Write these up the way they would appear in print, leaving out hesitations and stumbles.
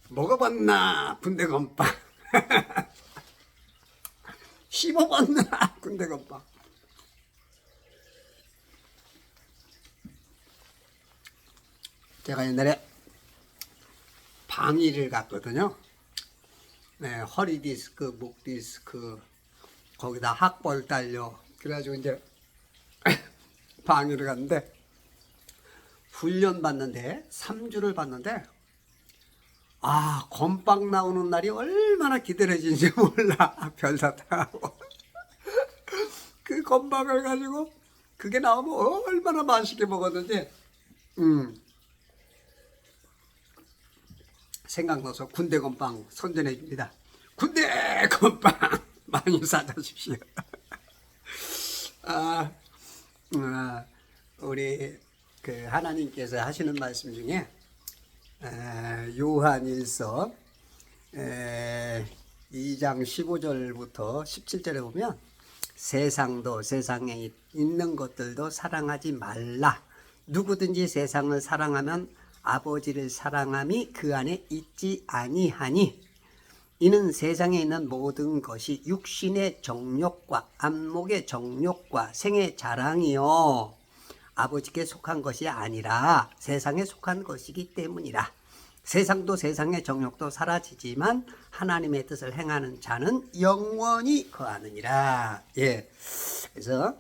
먹어봤나 군대 건빵. 씹어봤나 군대 건빵. 제가 옛날에 방위를 갔거든요. 네, 허리 디스크, 목 디스크, 거기다 학벌 딸려. 그래가지고 이제 방위를 갔는데 훈련 받는데 3주를 받는데 건빵 나오는 날이 얼마나 기다려지는지 몰라. 별사탕하고 그 건빵을 가지고 그게 나오면 얼마나 맛있게 먹었는지 생각나서 군대 건빵 선전해 줍니다. 군대 건빵 많이 사주십시오. 우리 그 하나님께서 하시는 말씀 중에 요한일서 2장 15절부터 17절에 보면 세상도 세상에 있는 것들도 사랑하지 말라. 누구든지 세상을 사랑하면 아버지를 사랑함이 그 안에 있지 아니하니 이는 세상에 있는 모든 것이 육신의 정욕과 안목의 정욕과 생의 자랑이요 아버지께 속한 것이 아니라 세상에 속한 것이기 때문이라. 세상도 세상의 정욕도 사라지지만 하나님의 뜻을 행하는 자는 영원히 거하느니라. 예. 그래서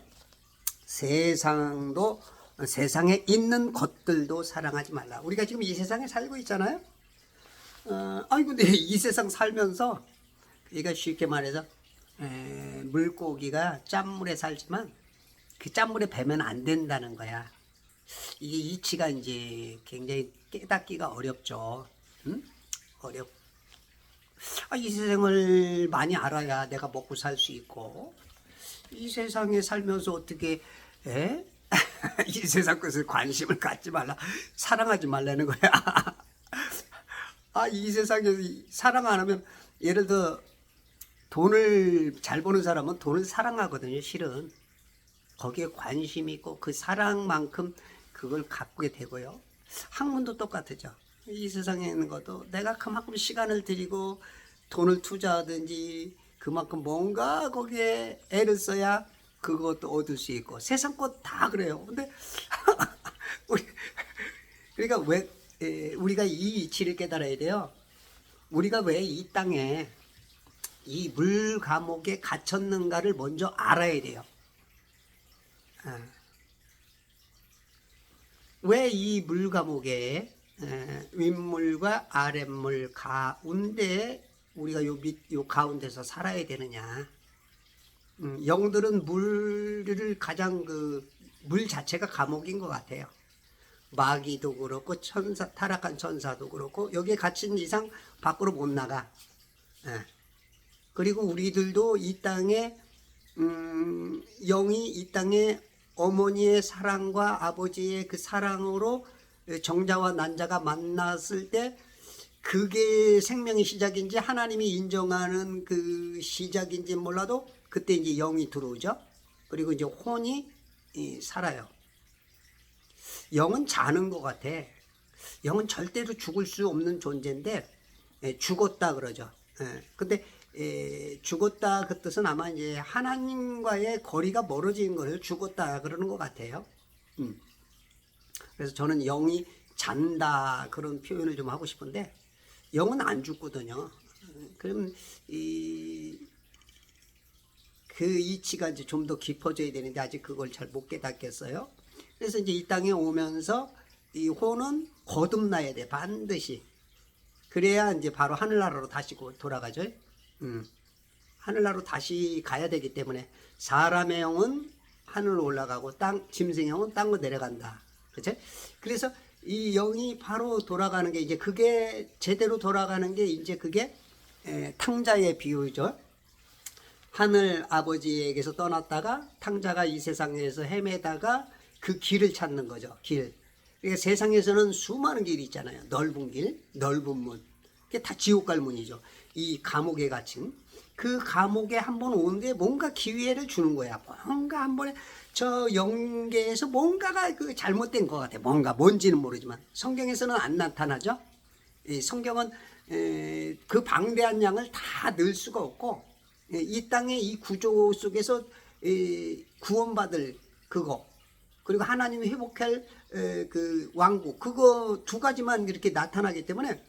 세상도 세상에 있는 것들도 사랑하지 말라. 우리가 지금 이 세상에 살고 있잖아요. 근데 이 세상 살면서 그러니까 쉽게 말해서 물고기가 짠물에 살지만 그 짠물에 배면 안 된다는 거야. 이게 이치가 이제 굉장히 깨닫기가 어렵죠. 응? 이 세상을 많이 알아야 내가 먹고 살 수 있고 이 세상에 살면서 어떻게 이 세상 것에 관심을 갖지 말라, 사랑하지 말라는 거야. 이 세상에서 사랑 안 하면 예를 들어 돈을 잘 버는 사람은 돈을 사랑하거든요. 실은 거기에 관심이 있고 그 사랑만큼 그걸 갖게 되고요. 학문도 똑같죠. 이 세상에 있는 것도 내가 그만큼 시간을 들이고 돈을 투자하든지 그만큼 뭔가 거기에 애를 써야 그것도 얻을 수 있고 세상 것 다 그래요. 근데 그러니까 우리가 이 이치를 깨달아야 돼요. 우리가 왜 이 땅에 이 물 감옥에 갇혔는가를 먼저 알아야 돼요. 왜 이 물 감옥에 윗물과 아랫물 가운데 우리가 요 가운데서 살아야 되느냐. 영들은 물을 가장 물 자체가 감옥인 것 같아요. 마귀도 그렇고 타락한 천사도 그렇고 여기에 갇힌 이상 밖으로 못 나가. 그리고 우리들도 이 땅에 영이 이 땅에 어머니의 사랑과 아버지의 그 사랑으로 정자와 난자가 만났을 때 그게 생명의 시작인지 하나님이 인정하는 그 시작인지 몰라도 그때 이제 영이 들어오죠. 그리고 이제 혼이 살아요. 영은 자는 것 같아. 영은 절대로 죽을 수 없는 존재인데 죽었다 그러죠. 근데 죽었다 그 뜻은 아마 이제 하나님과의 거리가 멀어진 거예요. 죽었다 그러는 것 같아요. 그래서 저는 영이 잔다 그런 표현을 좀 하고 싶은데 영은 안 죽거든요. 그럼 그 이치가 이제 좀 더 깊어져야 되는데 아직 그걸 잘 못 깨닫겠어요. 그래서 이제 이 땅에 오면서 이 혼은 거듭나야 돼, 반드시. 그래야 이제 바로 하늘나라로 다시 돌아가죠. 하늘나라로 다시 가야 되기 때문에 사람의 영은 하늘로 올라가고 짐승의 영은 땅으로 내려간다. 그렇죠? 그래서 이 영이 바로 돌아가는 게 이제 그게 제대로 돌아가는 게 이제 그게 탕자의 비유죠. 하늘 아버지에게서 떠났다가 탕자가 이 세상에서 헤매다가 그 길을 찾는 거죠. 길. 그러니까 세상에서는 수많은 길이 있잖아요. 넓은 길, 넓은 문. 그게 다 지옥 갈 문이죠. 이 감옥에 갇힌 그 감옥에 한번 오는데 뭔가 기회를 주는 거야. 뭔가 한 번에 저 영계에서 뭔가가 그 잘못된 것 같아. 뭔지는 모르지만 성경에서는 안 나타나죠. 이 성경은 그 방대한 양을 다 넣을 수가 없고, 이 땅의 이 구조 속에서 구원받을 그거, 그리고 하나님이 회복할 그 왕국, 그거 두 가지만 이렇게 나타나기 때문에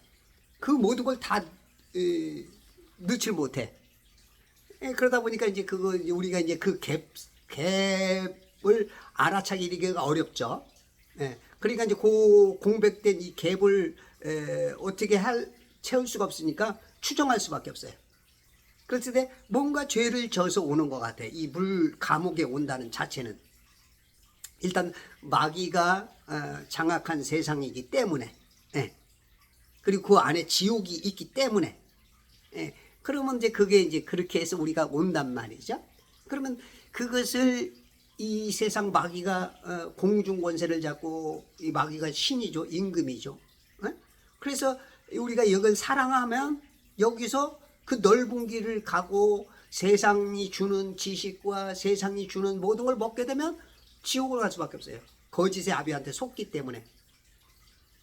그 모든 걸 다 넣지 못해. 그러다 보니까 이제 그거 우리가 이제 그 갭을 알아차리기가 어렵죠. 그러니까 이제 그 공백된 이 갭을 어떻게 채울 수가 없으니까 추정할 수밖에 없어요. 그랬을 때 뭔가 죄를 져서 오는 것 같아. 이 물 감옥에 온다는 자체는 일단 마귀가 장악한 세상이기 때문에, 그리고 그 안에 지옥이 있기 때문에, 그러면 이제 그게 이제 그렇게 해서 우리가 온단 말이죠. 그러면 그것을 이 세상 마귀가 공중 권세를 잡고, 이 마귀가 신이죠, 임금이죠. 그래서 우리가 이걸 사랑하면 여기서 그 넓은 길을 가고 세상이 주는 지식과 세상이 주는 모든 걸 먹게 되면 지옥으로 갈 수밖에 없어요. 거짓의 아비한테 속기 때문에.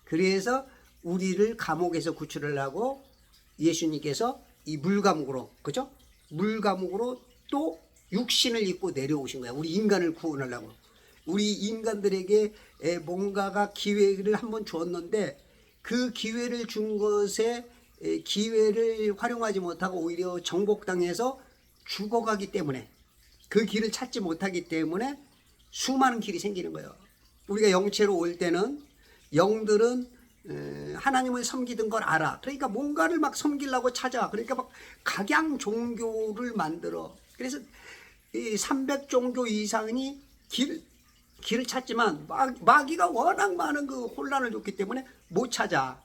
그래서 우리를 감옥에서 구출하려고 예수님께서 이 물감옥으로, 그죠? 물감옥으로 또 육신을 입고 내려오신 거야. 우리 인간을 구원하려고. 우리 인간들에게 뭔가가 기회를 한번 주었는데 그 기회를 준 것에 기회를 활용하지 못하고 오히려 정복당해서 죽어가기 때문에, 그 길을 찾지 못하기 때문에 수많은 길이 생기는 거예요. 우리가 영체로 올 때는 영들은 하나님을 섬기던 걸 알아. 그러니까 뭔가를 막 섬기려고 찾아. 그러니까 막 각양 종교를 만들어. 그래서 이 300종교 이상이 길을 찾지만 마귀가 워낙 많은 그 혼란을 줬기 때문에 못 찾아.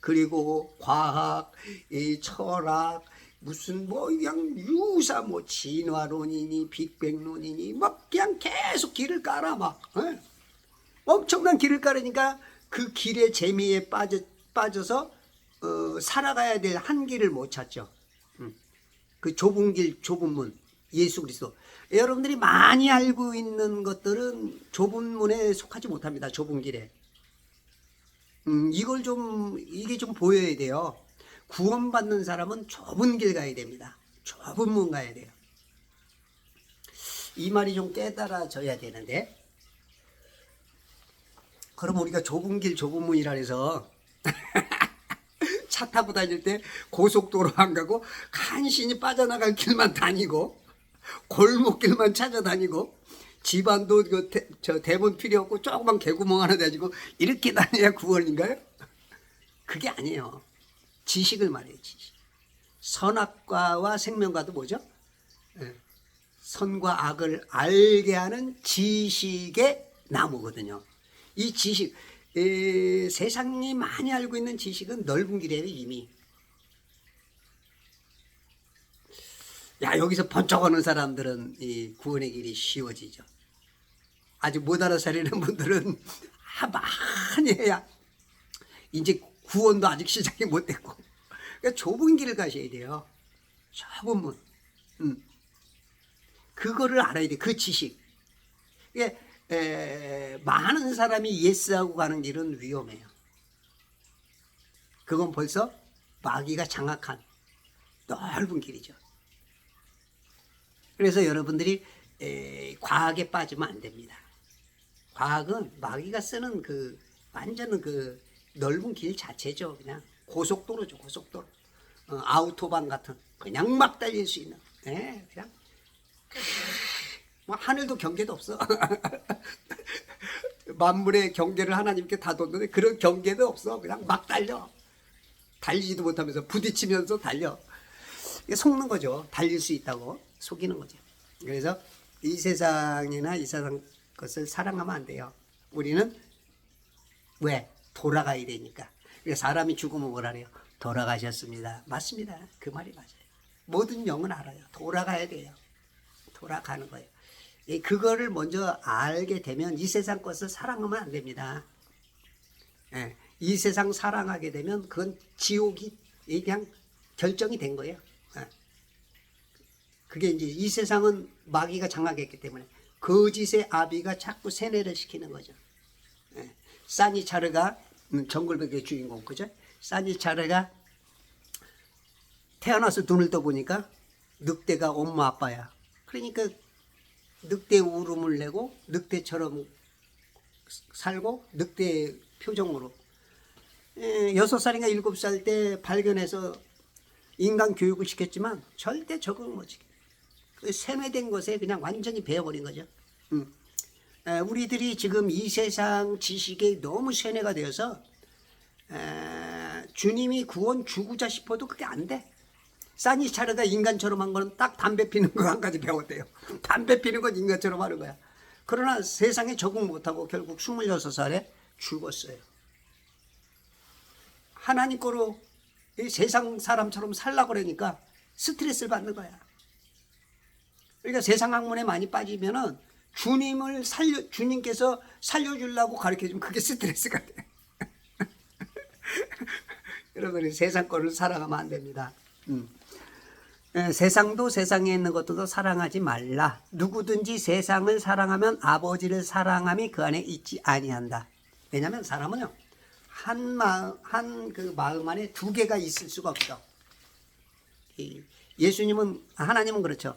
그리고 과학, 철학, 무슨 뭐 그냥 유사 뭐 진화론이니 빅뱅론이니 막 그냥 계속 길을 깔아 막 엄청난 길을 깔으니까 그 길의 재미에 빠져서 살아가야 될 한길을 못 찾죠. 그 좁은 길, 좁은 문, 예수 그리스도. 여러분들이 많이 알고 있는 것들은 좁은 문에 속하지 못합니다. 좁은 길에. 이게 좀 보여야 돼요. 구원받는 사람은 좁은 길 가야 됩니다. 좁은 문 가야 돼요. 이 말이 좀 깨달아져야 되는데, 그럼 우리가 좁은 길, 좁은 문이라 해서 차 타고 다닐 때 고속도로 안 가고 간신히 빠져나갈 길만 다니고 골목길만 찾아다니고 집안도 저 대문 필요 없고 조그만 개구멍 하나 다니고 이렇게 다녀야 구원인가요? 그게 아니에요. 지식을 말해요. 지식. 선악과와 생명과도 뭐죠? 선과 악을 알게 하는 지식의 나무거든요. 이 지식, 세상이 많이 알고 있는 지식은 넓은 길이에요. 이미. 야, 여기서 번쩍하는 사람들은 이 구원의 길이 쉬워지죠. 아직 못 알아차리는 분들은 많이 해야 이제 구원도 아직 시작이 못 됐고. 그러니까 좁은 길을 가셔야 돼요. 좁은 문. 그거를 알아야 돼. 그 지식. 이게 많은 사람이 예스하고 가는 길은 위험해요. 그건 벌써 마귀가 장악한 넓은 길이죠. 그래서 여러분들이 과학에 빠지면 안 됩니다. 과학은 마귀가 쓰는 그 완전히 그 넓은 길 자체죠. 그냥 고속도로죠. 고속도로. 아우토반 같은 그냥 막 달릴 수 있는. 그냥 뭐 하늘도 경계도 없어. 만물의 경계를 하나님께 다 뒀는데 그런 경계도 없어. 그냥 막 달려. 달리지도 못하면서 부딪히면서 달려. 속는 거죠. 달릴 수 있다고 속이는 거죠. 그래서 이 세상이나 이 세상 것을 사랑하면 안 돼요. 우리는 왜? 돌아가야 되니까. 사람이 죽으면 뭐라 그래요? 돌아가셨습니다. 맞습니다. 그 말이 맞아요. 모든 영은 알아요. 돌아가야 돼요. 돌아가는 거예요. 그거를 먼저 알게 되면 이 세상 것을 사랑하면 안 됩니다. 이 세상 사랑하게 되면 그건 지옥이 그냥 결정이 된 거예요. 그게 이제 이 세상은 마귀가 장악했기 때문에 거짓의 아비가 자꾸 세뇌를 시키는 거죠. 사니 차르가 정글백의 주인공, 그죠? 사니 차르가 태어나서 눈을 떠보니까 늑대가 엄마 아빠야. 그러니까 늑대 울음을 내고 늑대처럼 살고 늑대 표정으로 6살인가 7살 때 발견해서 인간 교육을 시켰지만 절대 적응을 못시켜. 그 세뇌된 것에 그냥 완전히 배워버린 거죠. 우리들이 지금 이 세상 지식에 너무 세뇌가 되어서 주님이 구원 주고자 싶어도 그게 안 돼. 사니차르가 인간처럼 한 거는 딱 담배 피는 거 한 가지 배웠대요. 담배 피는 건 인간처럼 하는 거야. 그러나 세상에 적응 못하고 결국 26살에 죽었어요. 하나님 거로 세상 사람처럼 살라고 그러니까 스트레스를 받는 거야. 그러니까 세상 학문에 많이 빠지면은 주님께서 살려주려고 가르쳐주면 그게 스트레스가 돼. 여러분, 세상 거를 사랑하면 안 됩니다. 세상도 세상에 있는 것도 사랑하지 말라. 누구든지 세상을 사랑하면 아버지를 사랑함이 그 안에 있지 아니한다. 왜냐하면 사람은요, 한 그 마음 안에 두 개가 있을 수가 없어. 예수님은, 하나님은 그렇죠.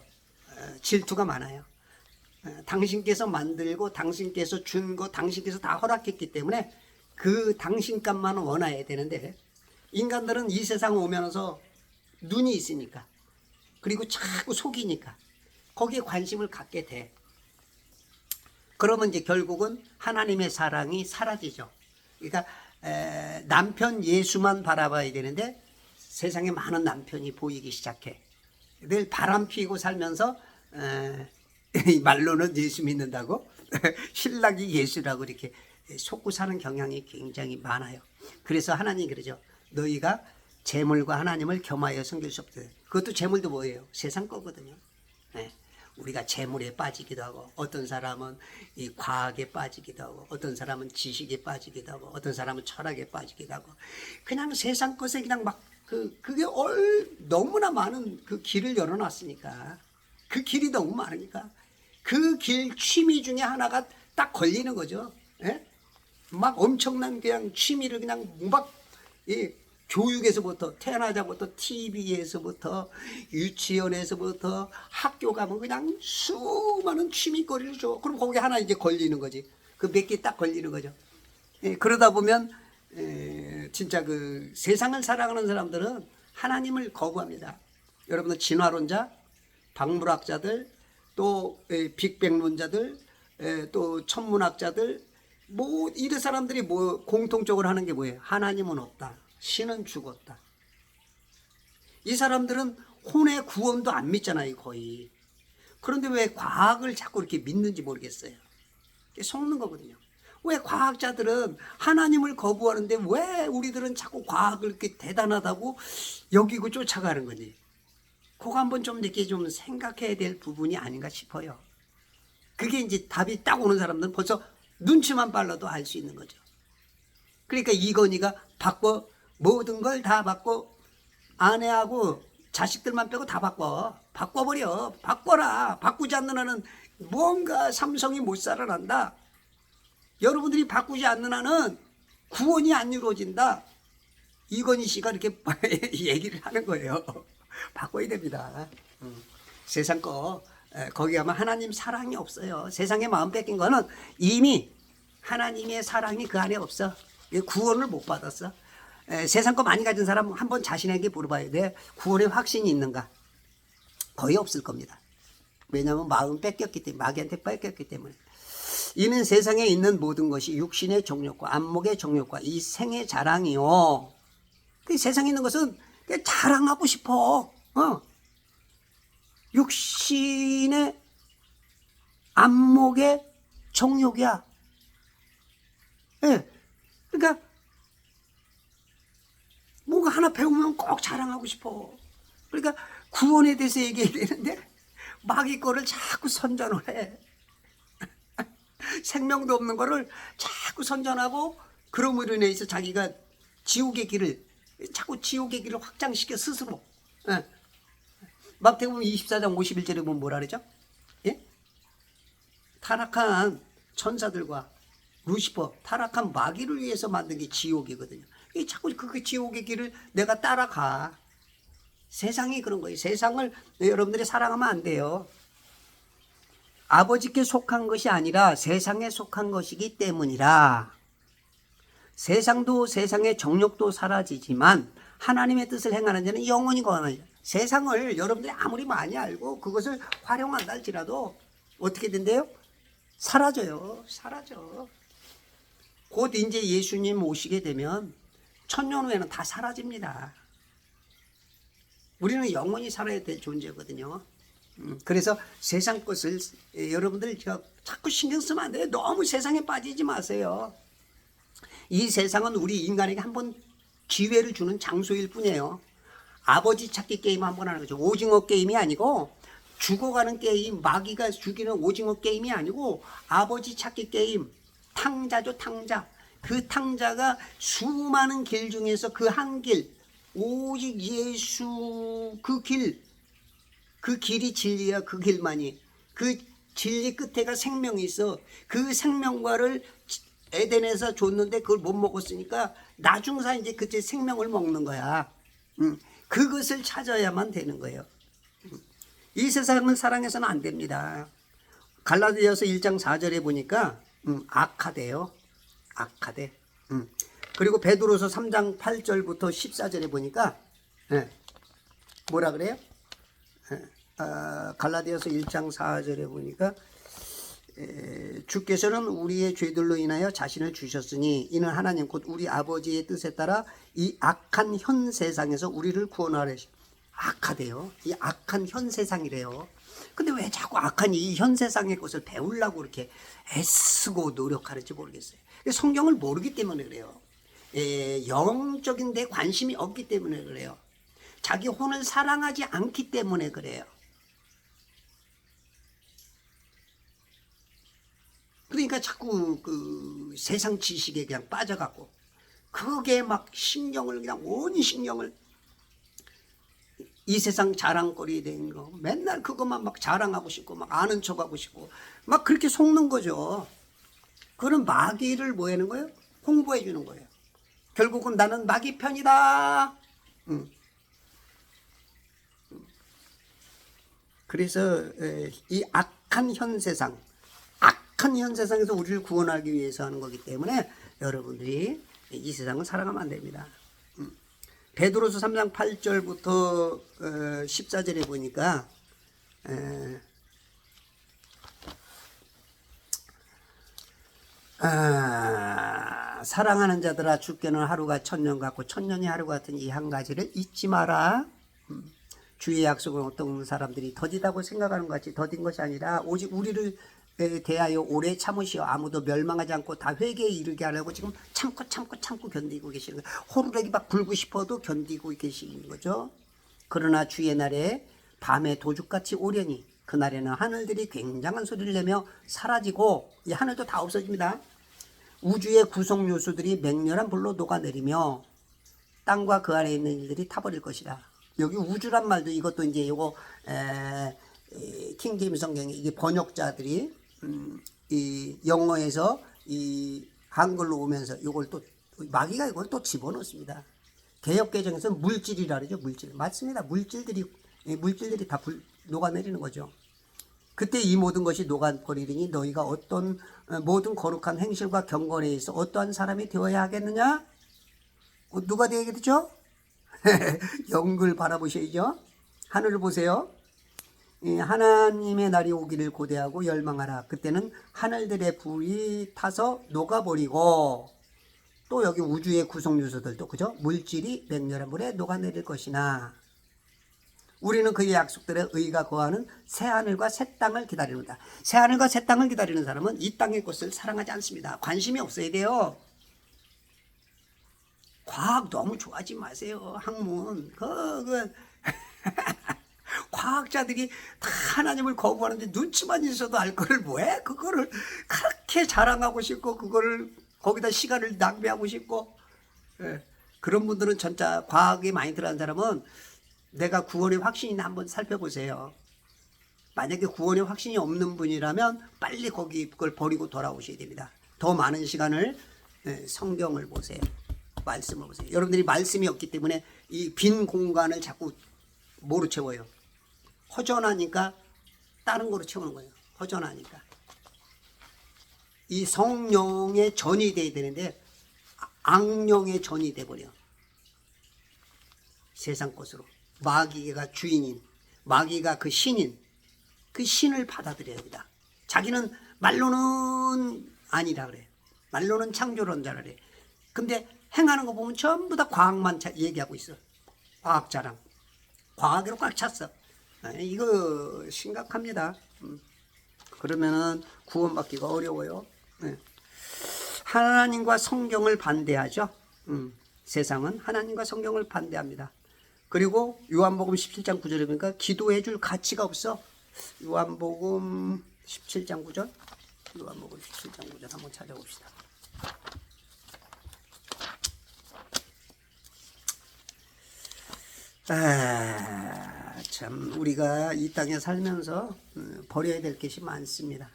질투가 많아요. 당신께서 만들고 당신께서 준 거 당신께서 다 허락했기 때문에 그 당신값만 원해야 되는데, 인간들은 이 세상 오면서 눈이 있으니까, 그리고 자꾸 속이니까 거기에 관심을 갖게 돼. 그러면 이제 결국은 하나님의 사랑이 사라지죠. 그러니까 남편 예수만 바라봐야 되는데 세상에 많은 남편이 보이기 시작해. 늘 바람 피고 살면서 말로는 예수 믿는다고 신랑이 예수라고 이렇게 속고 사는 경향이 굉장히 많아요. 그래서 하나님이 그러죠. 너희가 재물과 하나님을 겸하여 섬길 수 없다. 그것도 재물도 뭐예요? 세상 거거든요. 네. 우리가 재물에 빠지기도 하고, 어떤 사람은 이 과학에 빠지기도 하고, 어떤 사람은 지식에 빠지기도 하고, 어떤 사람은 철학에 빠지기도 하고, 그냥 세상 것에 그냥 막 그게 너무나 많은 그 길을 열어놨으니까, 그 길이 너무 많으니까 그 길 취미 중에 하나가 딱 걸리는 거죠. 예? 막 엄청난 그냥 취미를 그냥 막 교육에서부터 태어나자부터 TV에서부터 유치원에서부터 학교 가면 그냥 수많은 취미거리를 줘. 그럼 거기 하나 이제 걸리는 거지. 그 몇 개 딱 걸리는 거죠. 그러다 보면 진짜 그 세상을 살아가는 사람들은 하나님을 거부합니다. 여러분들 진화론자, 박물학자들, 또 빅뱅론자들, 또 천문학자들, 뭐 이런 사람들이 뭐 공통적으로 하는 게 뭐예요? 하나님은 없다. 신은 죽었다. 이 사람들은 혼의 구원도 안 믿잖아요, 거의. 그런데 왜 과학을 자꾸 이렇게 믿는지 모르겠어요. 속는 거거든요. 왜 과학자들은 하나님을 거부하는데 왜 우리들은 자꾸 과학을 이렇게 대단하다고 여기고 쫓아가는 거지? 그거 한번 좀 이렇게 좀 생각해야 될 부분이 아닌가 싶어요. 그게 이제 답이 딱 오는 사람들은 벌써 눈치만 빨라도 알 수 있는 거죠. 그러니까 이건희가 모든 걸 다 바꿔. 아내하고 자식들만 빼고 다 바꿔버려. 바꿔라. 바꾸지 않는 한은 뭔가 삼성이 못 살아난다. 여러분들이 바꾸지 않는 한은 구원이 안 이루어진다. 이건희 씨가 이렇게 얘기를 하는 거예요. 바꿔야 됩니다. 세상 거기 가면 하나님 사랑이 없어요. 세상에 마음 뺏긴 거는 이미 하나님의 사랑이 그 안에 없어. 구원을 못 받았어. 세상 거 많이 가진 사람 한번 자신에게 물어봐야 돼. 구원의 확신이 있는가? 거의 없을 겁니다. 왜냐하면 마음 뺏겼기 때문에, 마귀한테 뺏겼기 때문에. 이는 세상에 있는 모든 것이 육신의 정욕과 안목의 정욕과 이 생의 자랑이요. 그 세상에 있는 것은 자랑하고 싶어. 육신의 안목의 정욕이야. 예. 그러니까 뭔가 하나 배우면 꼭 자랑하고 싶어. 그러니까 구원에 대해서 얘기해야 되는데 마귀 거를 자꾸 선전을 해. 생명도 없는 거를 자꾸 선전하고, 그럼으로 인해서 자기가 지옥의 길을 확장시켜 스스로. 마태복음 24장 51절에 보면 뭐라 그러죠? 예? 타락한 천사들과 루시퍼, 타락한 마귀를 위해서 만든 게 지옥이거든요. 자꾸 그 지옥의 길을 내가 따라가. 세상이 그런 거예요. 세상을 여러분들이 사랑하면 안 돼요. 아버지께 속한 것이 아니라 세상에 속한 것이기 때문이라. 세상도 세상의 정욕도 사라지지만 하나님의 뜻을 행하는 자는 영원히 거하느니라. 세상을 여러분들이 아무리 많이 알고 그것을 활용한다 할지라도 어떻게 된대요? 사라져요. 사라져. 곧 이제 예수님 오시게 되면 천년 후에는 다 사라집니다. 우리는 영원히 살아야 될 존재거든요. 그래서 세상 것을 여러분들 자꾸 신경 쓰면 안 돼요. 너무 세상에 빠지지 마세요. 이 세상은 우리 인간에게 한번 기회를 주는 장소일 뿐이에요. 아버지 찾기 게임 한번 하는 거죠. 오징어 게임이 아니고 죽어가는 게임, 마귀가 죽이는 오징어 게임이 아니고 아버지 찾기 게임, 탕자죠, 탕자. 그 탕자가 수많은 길 중에서 그 한 길, 오직 예수 그 길, 그 길이 진리야. 그 길만이. 그 진리 끝에가 생명이 있어. 그 생명과를 에덴에서 줬는데 그걸 못 먹었으니까 나중사 이제 그때 생명을 먹는 거야. 그것을 찾아야만 되는 거예요. 이 세상을 사랑해서는 안 됩니다. 갈라디아서 1장 4절에 보니까 악하대요. 악하대. 그리고 베드로서 3장 8절부터 14절에 보니까 뭐라 그래요? 갈라디아서 1장 4절에 보니까 주께서는 우리의 죄들로 인하여 자신을 주셨으니 이는 하나님 곧 우리 아버지의 뜻에 따라 이 악한 현 세상에서 우리를 구원하려. 악하대요. 이 악한 현 세상이래요. 근데 왜 자꾸 악한 이 현 세상의 것을 배우려고 이렇게 애쓰고 노력하는지 모르겠어요. 성경을 모르기 때문에 그래요. 영적인 데 관심이 없기 때문에 그래요. 자기 혼을 사랑하지 않기 때문에 그래요. 그러니까 자꾸 그 세상 지식에 그냥 빠져갖고 그게 막 신경을 그냥 온 신경을 이 세상 자랑거리 된 거 맨날 그것만 막 자랑하고 싶고 막 아는 척하고 싶고 막 그렇게 속는 거죠. 그런 마귀를 뭐 하는 거예요? 홍보해 주는 거예요. 결국은 나는 마귀 편이다. 그래서 이 악한 현 세상, 악한 현 세상에서 우리를 구원하기 위해서 하는 거기 때문에 여러분들이 이 세상을 사랑하면 안 됩니다. 베드로서 3장 8절부터 14절에 보니까 사랑하는 자들아 주께는 하루가 천년 같고 천년이 하루 같은 이 한 가지를 잊지 마라. 주의 약속은 어떤 사람들이 더디다고 생각하는 것 같이 더딘 것이 아니라 오직 우리를 대하여 오래 참으시어 아무도 멸망하지 않고 다 회개에 이르게 하려고 지금 참고 견디고 계시는 거예요. 호루라기 막 불고 싶어도 견디고 계시는 거죠. 그러나 주의 날에 밤에 도둑같이 오려니 그날에는 하늘들이 굉장한 소리를 내며 사라지고 이 하늘도 다 없어집니다. 우주의 구성 요소들이 맹렬한 불로 녹아내리며 땅과 그 안에 있는 일들이 타버릴 것이다. 여기 우주란 말도 이것도 이제 이거 킹제임스 성경에 이게 번역자들이 이 영어에서 이 한글로 오면서 이걸 또 마귀가 이걸 또 집어넣습니다. 개역개정에서는 물질이라 그러죠. 물질 맞습니다. 물질들이 다 녹아내리는 거죠. 그때 이 모든 것이 녹아버리리니 너희가 어떤 모든 거룩한 행실과 경건에 있어 어떠한 사람이 되어야 하겠느냐? 누가 되겠죠? 영을 바라보셔야죠. 하늘을 보세요. 하나님의 날이 오기를 고대하고 열망하라. 그때는 하늘들의 불이 타서 녹아버리고 또 여기 우주의 구성 요소들도 그죠? 물질이 맹렬한 물에 녹아내릴 것이나 우리는 그의 약속들에 의가 거하는 새하늘과 새 땅을 기다립니다. 새하늘과 새 땅을 기다리는 사람은 이 땅의 것을 사랑하지 않습니다. 관심이 없어야 돼요. 과학 너무 좋아하지 마세요. 학문 과학자들이 다 하나님을 거부하는데 눈치만 있어도 알 거를 뭐해? 그거를 그렇게 자랑하고 싶고 그거를 거기다 시간을 낭비하고 싶고 그런 분들은 진짜 과학에 많이 들어간 사람은 내가 구원의 확신이 있나 한번 살펴보세요. 만약에 구원의 확신이 없는 분이라면 빨리 거기 그걸 버리고 돌아오셔야 됩니다. 더 많은 시간을 성경을 보세요. 말씀을 보세요. 여러분들이 말씀이 없기 때문에 이 빈 공간을 자꾸 뭐로 채워요? 허전하니까 다른 거로 채우는 거예요. 허전하니까. 이 성령의 전이 돼야 되는데 악령의 전이 돼버려. 세상 것으로. 마귀가 주인인, 마귀가 그 신인, 그 신을 받아들여야 됩니다. 자기는 말로는 아니라 그래. 말로는 창조론자라 그래. 근데 행하는 거 보면 전부 다 과학만 얘기하고 있어. 과학 자랑. 과학으로 꽉 찼어. 이거 심각합니다. 그러면은 구원받기가 어려워요. 하나님과 성경을 반대하죠. 세상은 하나님과 성경을 반대합니다. 그리고 요한복음 17장 9절에 보니까 기도해 줄 가치가 없어. 요한복음 17장 9절. 요한복음 17장 9절 한번 찾아봅시다. 참 우리가 이 땅에 살면서 버려야 될 것이 많습니다.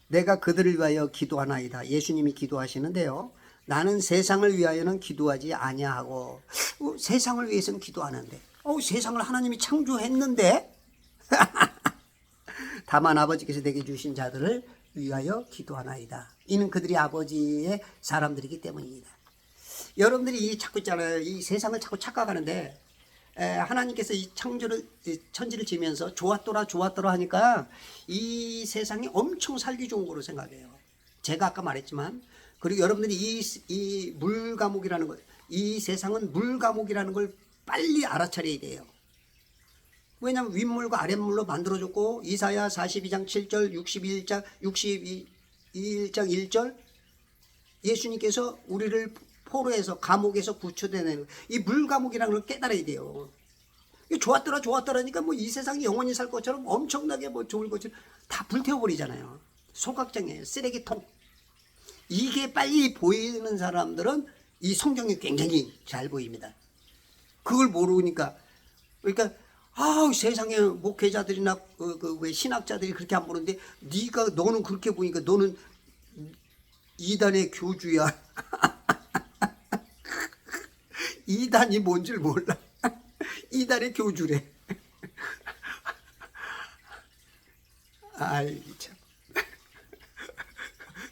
내가 그들을 위하여 기도하나이다. 예수님이 기도하시는데요. 나는 세상을 위하여는 기도하지 아니하고 세상을 위해서는 기도하는데 세상을 하나님이 창조했는데 다만 아버지께서 내게 주신 자들을 위하여 기도하나이다. 이는 그들이 아버지의 사람들이기 때문입니다. 여러분들이 자꾸 있잖아요. 이 세상을 자꾸 착각하는데 하나님께서 이 천지를 지으면서 좋았더라 하니까 이 세상이 엄청 살기 좋은 거로 생각해요. 제가 아까 말했지만 그리고 여러분들이 이 물과목이라는 것, 이 세상은 물과목이라는 걸 빨리 알아차려야 돼요. 왜냐하면 윗물과 아랫물로 만들어졌고 이사야 42장 7절 62장 1절 예수님께서 우리를 포로에서 감옥에서 구출해내는 이 물감옥이라는 걸 깨달아야 돼요. 좋았더라니까 뭐 이 세상이 영원히 살 것처럼 엄청나게 뭐 좋을 것처럼 다 불태워버리잖아요. 소각장이에요. 쓰레기통. 이게 빨리 보이는 사람들은 이 성경이 굉장히 잘 보입니다. 그걸 모르니까 그러니까 세상에 목회자들이나 왜 신학자들이 그렇게 안 보는데 너는 그렇게 보니까 너는 이단의 교주야. 이단이 뭔 줄 몰라. 이단의 교주래. 아이 참.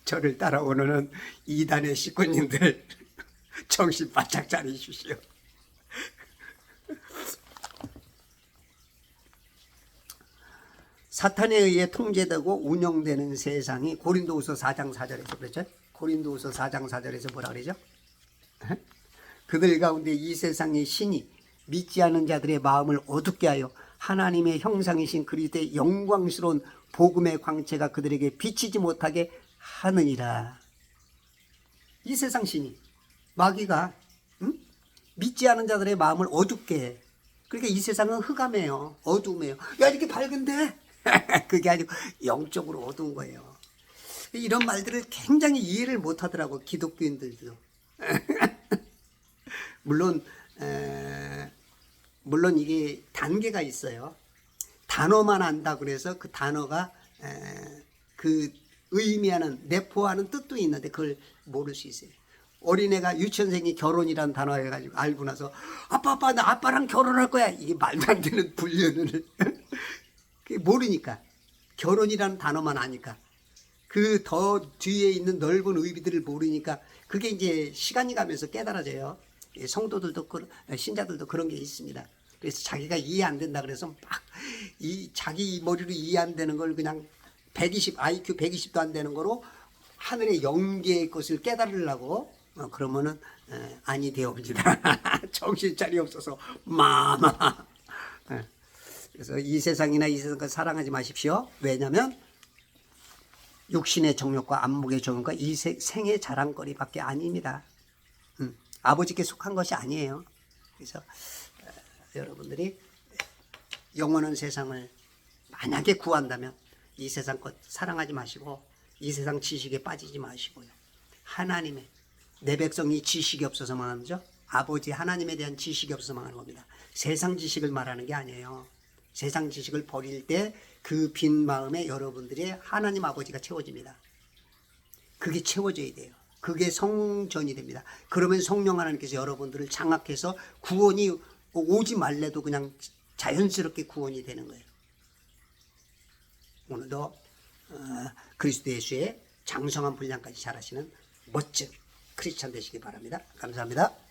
저를 따라오는 이단의 식구님들 정신 바짝 차리십시오. 사탄에 의해 통제되고 운영되는 세상이 고린도후서 4장 4절에서 그랬죠. 고린도후서 4장 4절에서 뭐라 그러죠? 그들 가운데 이 세상의 신이 믿지 않는 자들의 마음을 어둡게 하여 하나님의 형상이신 그리스도의 영광스러운 복음의 광채가 그들에게 비치지 못하게 하느니라. 이 세상 신이 마귀가 믿지 않은 자들의 마음을 어둡게 해. 그러니까 이 세상은 흑암이에요. 어두움이에요. 야 이렇게 밝은데 그게 아니고 영적으로 어두운 거예요. 이런 말들을 굉장히 이해를 못하더라고 기독교인들도. 물론 이게 단계가 있어요. 단어만 안다 그래서 그 단어가 그 의미하는 내포하는 뜻도 있는데 그걸 모를 수 있어요. 어린애가 유치원생이 결혼이라는 단어 해가지고 알고 나서 아빠 나 아빠랑 결혼할 거야. 이게 말도 안 되는 불륜을 그게 모르니까 결혼이라는 단어만 아니까 그 더 뒤에 있는 넓은 의미들을 모르니까 그게 이제 시간이 가면서 깨달아져요. 성도들도 신자들도 그런 게 있습니다. 그래서 자기가 이해 안 된다 그래서 막 자기 머리로 이해 안 되는 걸 그냥 IQ 120도 안 되는 거로 하늘의 영계의 것을 깨달으려고 그러면은 아니 되옵니다. 정신차리 없어서 마마. 그래서 이 세상이나 이 세상을 사랑하지 마십시오. 왜냐하면 육신의 정욕과 안목의 정욕과 이 생의 자랑거리밖에 아닙니다. 아버지께 속한 것이 아니에요. 그래서 여러분들이 영원한 세상을 만약에 구한다면 이 세상 것 사랑하지 마시고 이 세상 지식에 빠지지 마시고요. 하나님의 내 백성이 지식이 없어서 망하는 거죠. 아버지 하나님에 대한 지식이 없어서 망하는 겁니다. 세상 지식을 말하는 게 아니에요. 세상 지식을 버릴 때 그 빈 마음에 여러분들의 하나님 아버지가 채워집니다. 그게 채워져야 돼요. 그게 성전이 됩니다. 그러면 성령 하나님께서 여러분들을 장악해서 구원이 오지 말래도 그냥 자연스럽게 구원이 되는 거예요. 오늘도 그리스도 예수의 장성한 분량까지 잘하시는 멋진 크리스찬 되시기 바랍니다. 감사합니다.